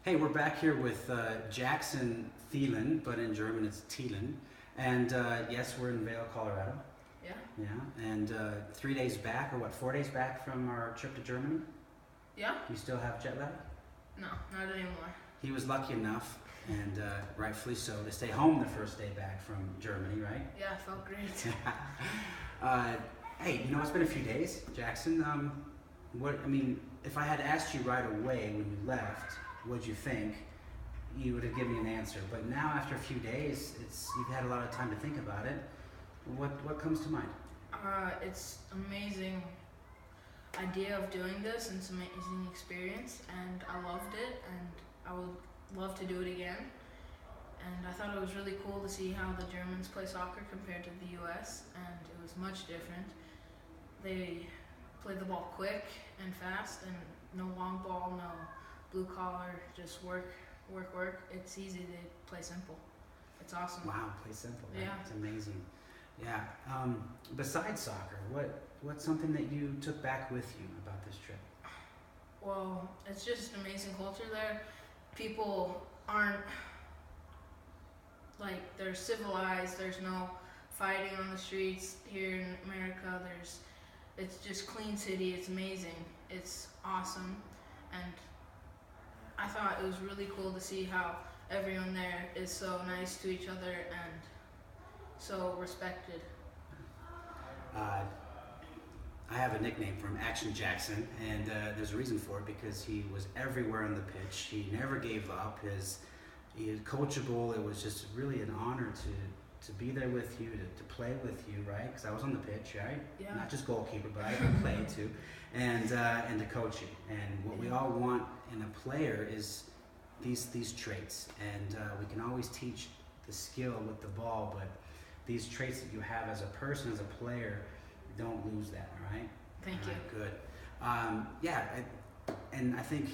Hey, we're back here with Jackson Thelen, but in German it's Thelen. And yes, we're in Vail, Colorado. Yeah, Yeah, and 3 days back, or what, 4 days back from our trip to Germany? yeah. You still have jet lag? No, not anymore. He was lucky enough, and rightfully so, to stay home the first day back from Germany, right? Yeah, I felt great. uh, hey, it's been a few days, Jackson. If I had asked you right away when you left, what'd you think? You would have given me an answer. But now, after a few days, you've had a lot of time to think about it. What comes to mind? It's amazing idea of doing this, and it's an amazing experience, and I loved it, and I would love to do it again. And I thought it was really cool to see how the Germans play soccer compared to the U.S., and it was much different. They play the ball quick and fast, and no long ball, no blue collar, just work, work, work. It's easy. They play simple. It's awesome. Wow, play simple. Right? Yeah. It's amazing. Yeah. Besides soccer, what's something that you took back with you about this trip? Well, it's just an amazing culture there. People aren't like they're civilized. There's no fighting on the streets here in America. It's just clean city. It's amazing. It's awesome, and I thought it was really cool to see how everyone there is so nice to each other and so respected. Uh, I have a nickname for him, Action Jackson, and there's a reason for it because he was everywhere on the pitch. He never gave up. He is coachable. It was just really an honor to be there with you, to play with you, right? Because I was on the pitch, right? Yeah. Not just goalkeeper, but I could play too, and to coach you. And what we all want in a player is these traits, and we can always teach the skill with the ball, but these traits that you have as a person, as a player, don't lose that, all right? Thank you. Good. And I think,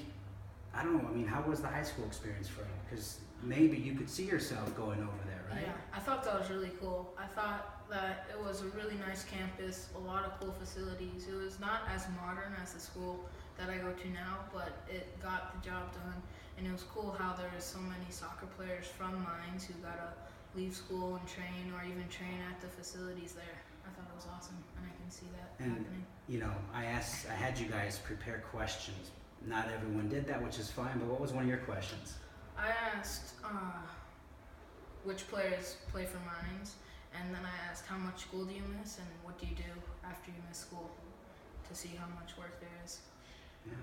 I don't know, how was the high school experience for you? Because maybe you could see yourself going over there, right? Yeah, I thought that was really cool. I thought that it was a really nice campus, a lot of cool facilities. It was not as modern as the school that I go to now, but it got the job done. And it was cool how there was so many soccer players from Mainz who got to leave school and train or even train at the facilities there. I thought it was awesome, and I can see that And happening. I had you guys prepare questions. Not everyone did that, which is fine, but what was one of your questions? I asked which players play for Mainz, and then I asked how much school do you miss and what do you do after you miss school to see how much work there is. Yeah.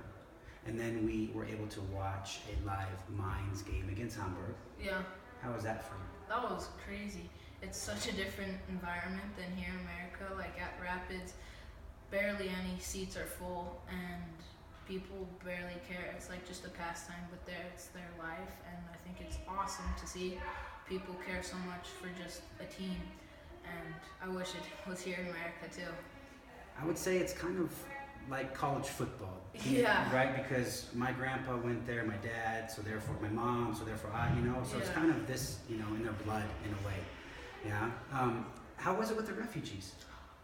And then we were able to watch a live Mainz game against Hamburg. Yeah, How was that for you? that was crazy. It's such a different environment than here in America. Like at Rapids, barely any seats are full and people barely care. It's like just a pastime, but there it's their life, and I think it's awesome to see people care so much for just a team. And I wish it was here in America too. I would say it's kind of like college football. Yeah. Right? Because my grandpa went there, my dad, so therefore my mom, so therefore I, so it's Yeah. kind of this, in their blood in a way. Yeah. How was it with the refugees?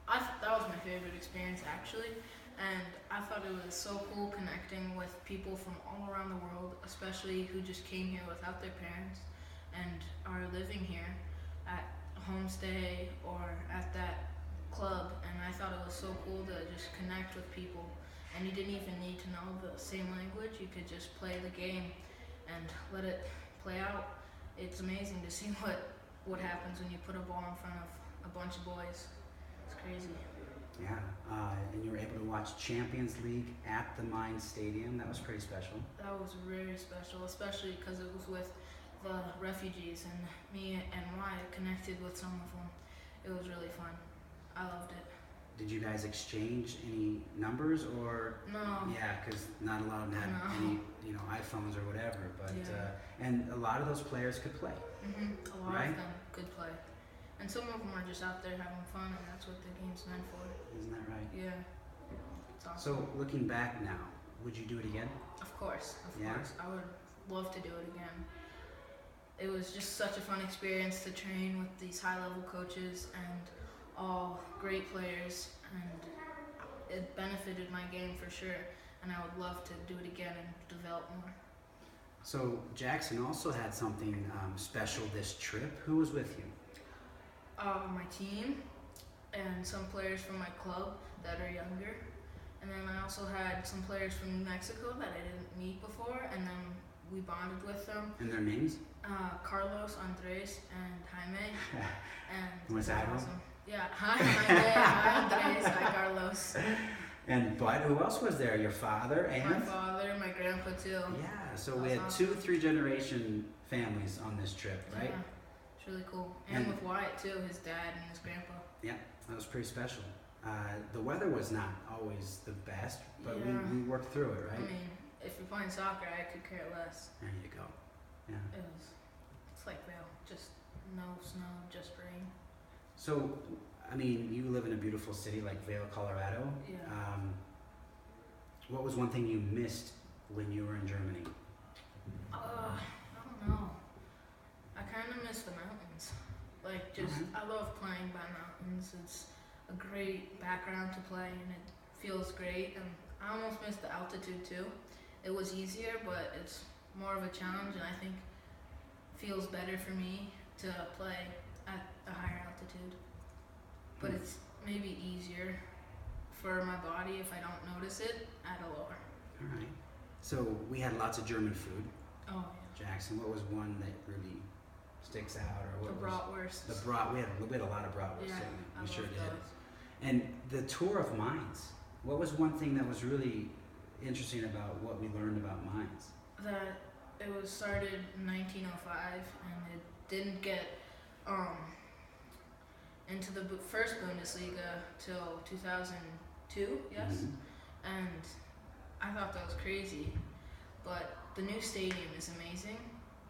That was my favorite experience actually, and I thought it was so cool connecting with people from all around the world, especially who just came here without their parents and are living here at a homestay or at that club, and I thought it was so cool to just connect with people, and you didn't even need to know the same language. You could just play the game and let it play out. It's amazing to see what happens when you put a ball in front of a bunch of boys. It's crazy. Yeah. And you were able to watch Champions League at the Mainz Stadium. That was pretty special. That was very special, especially because it was with the refugees, and me and Wyatt connected with some of them. It was really fun. I loved it. Did you guys exchange any numbers or? No. Yeah, because not a lot of them had No. any, iPhones or whatever. But Yeah. and a lot of those players could play. A lot Right? of them could play, and some of them are just out there having fun, and that's what the game's meant for. Isn't that right? Yeah, it's awesome. So looking back now, would you do it again? Of course, Yeah? I would love to do it again. It was just such a fun experience to train with these high-level coaches and all great players, and it benefited my game for sure, and I would love to do it again and develop more. So Jackson also had something special this trip. Who was with you? My team and some players from my club that are younger. And then I also had some players from New Mexico that I didn't meet before, and then we bonded with them. And their names? Carlos, Andres, and Jaime. And Was that awesome. Yeah, hi Jaime, hi Andres, hi Carlos. And but who else was there? Your father and? My father, my grandpa too. Yeah, so we had awesome. 2 3-generation families on this trip, right? Yeah, it's really cool. And with Wyatt too, his dad and his grandpa. Yeah, that was pretty special. The weather was not always the best, but yeah. we worked through it, right? I mean, if you're playing soccer, I could care less. There you go. Yeah. It's like Vail, just no snow, just rain. So, I mean, you live in a beautiful city like Vail, Colorado. Yeah. What was one thing you missed when you were in Germany? I don't know. I kind of miss the mountains. Like, just, I love playing by mountains. It's a great background to play, and it feels great. And I almost miss the altitude too. It was easier, but it's more of a challenge, and I think feels better for me to play at a higher altitude. But it's maybe easier for my body if I don't notice it at a lower. All right. So we had lots of German food. Oh yeah. Jackson, what was one that really sticks out, or what the bratwurst. The brat. We had a lot of bratwurst. Yeah, we sure did. those. And the tour of Mainz. What was one thing that was really interesting about what we learned about Mainz? That it was started in 1905 and it didn't get into the first Bundesliga till 2002, yes? Mm-hmm. And I thought that was crazy, but the new stadium is amazing,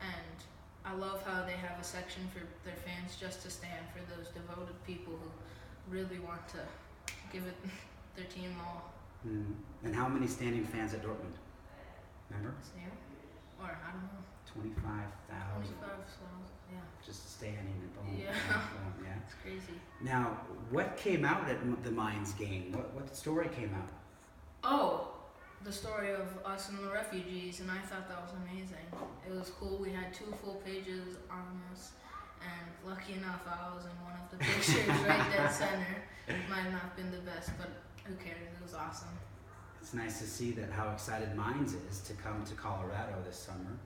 and I love how they have a section for their fans just to stand for those devoted people who really want to give it their team all. Mm-hmm. And how many standing fans at Dortmund? Remember? Yeah. Or I don't know. 25,000. 25,000, yeah. Just standing and boom. Yeah. Boom, yeah. It's crazy. Now, what came out at the Mainz game? What story came out? Oh, the story of us and the refugees, and I thought that was amazing. It was cool. We had 2 full pages on us, and lucky enough, I was in one of the pictures right dead center. Might have not been the best, but who cares? It was awesome. It's nice to see that how excited Mainz is to come to Colorado this summer,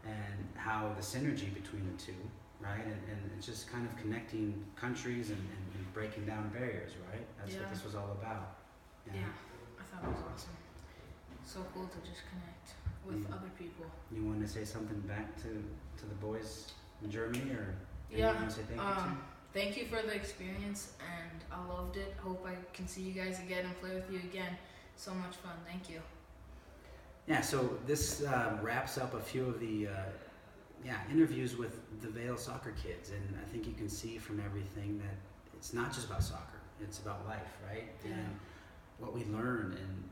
and how the synergy between the two, right? And it's just kind of connecting countries and breaking down barriers, right? That's what this was all about. Yeah, I thought it was awesome. So cool to just connect with other people. You want to say something back to the boys in Germany, or yeah, you want to say thank you to? Thank you for the experience, and I loved it. Hope I can see you guys again and play with you again. So much fun. Thank you. Yeah, so this wraps up a few of the interviews with the Vail soccer kids, and I think you can see from everything that it's not just about soccer, it's about life, right? Yeah. And what we learned, and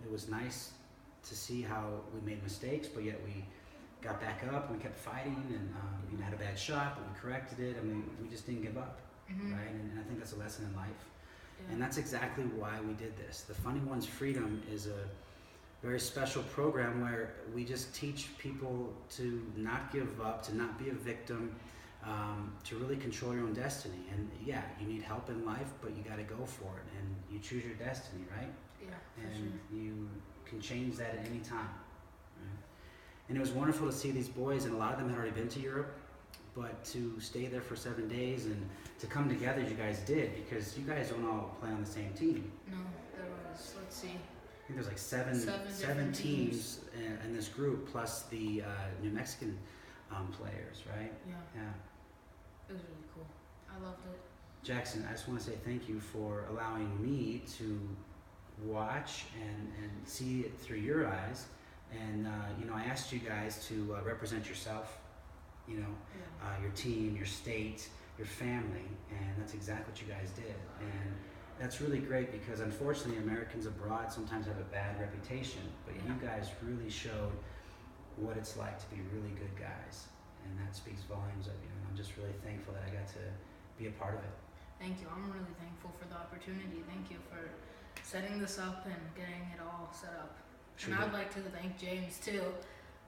it was nice to see how we made mistakes, but yet we got back up and we kept fighting, and we had a bad shot, but we corrected it, and we just didn't give up, right? And I think that's a lesson in life. Yeah. And that's exactly why we did this. The Funny Ones Freedom is a very special program where we just teach people to not give up, to not be a victim, to really control your own destiny. And yeah, you need help in life, but you got to go for it, and you choose your destiny, right? Yeah, for And sure. you can change that at any time. Right? And it was wonderful to see these boys, and a lot of them had already been to Europe, but to stay there for 7 days and to come together as you guys did, because you guys don't all play on the same team. No, there was, let's see. I think there's like seven different teams in this group, plus the New Mexican players, right? Yeah. Yeah. It was really cool. I loved it. Jackson, I just want to say thank you for allowing me to watch and see it through your eyes. And I asked you guys to represent yourself, your team, your state, your family, and that's exactly what you guys did. And that's really great, because unfortunately Americans abroad sometimes have a bad reputation, but you guys really showed what it's like to be really good guys, and that speaks volumes of you. And I'm just really thankful that I got to be a part of it. Thank you. I'm really thankful for the opportunity. Thank you for setting this up and getting it all set up. Sure. And I'd like to thank James too.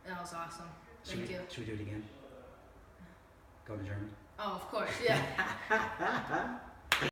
That was awesome. Thank you. Should we do it again? Go to German. Oh, of course, yeah.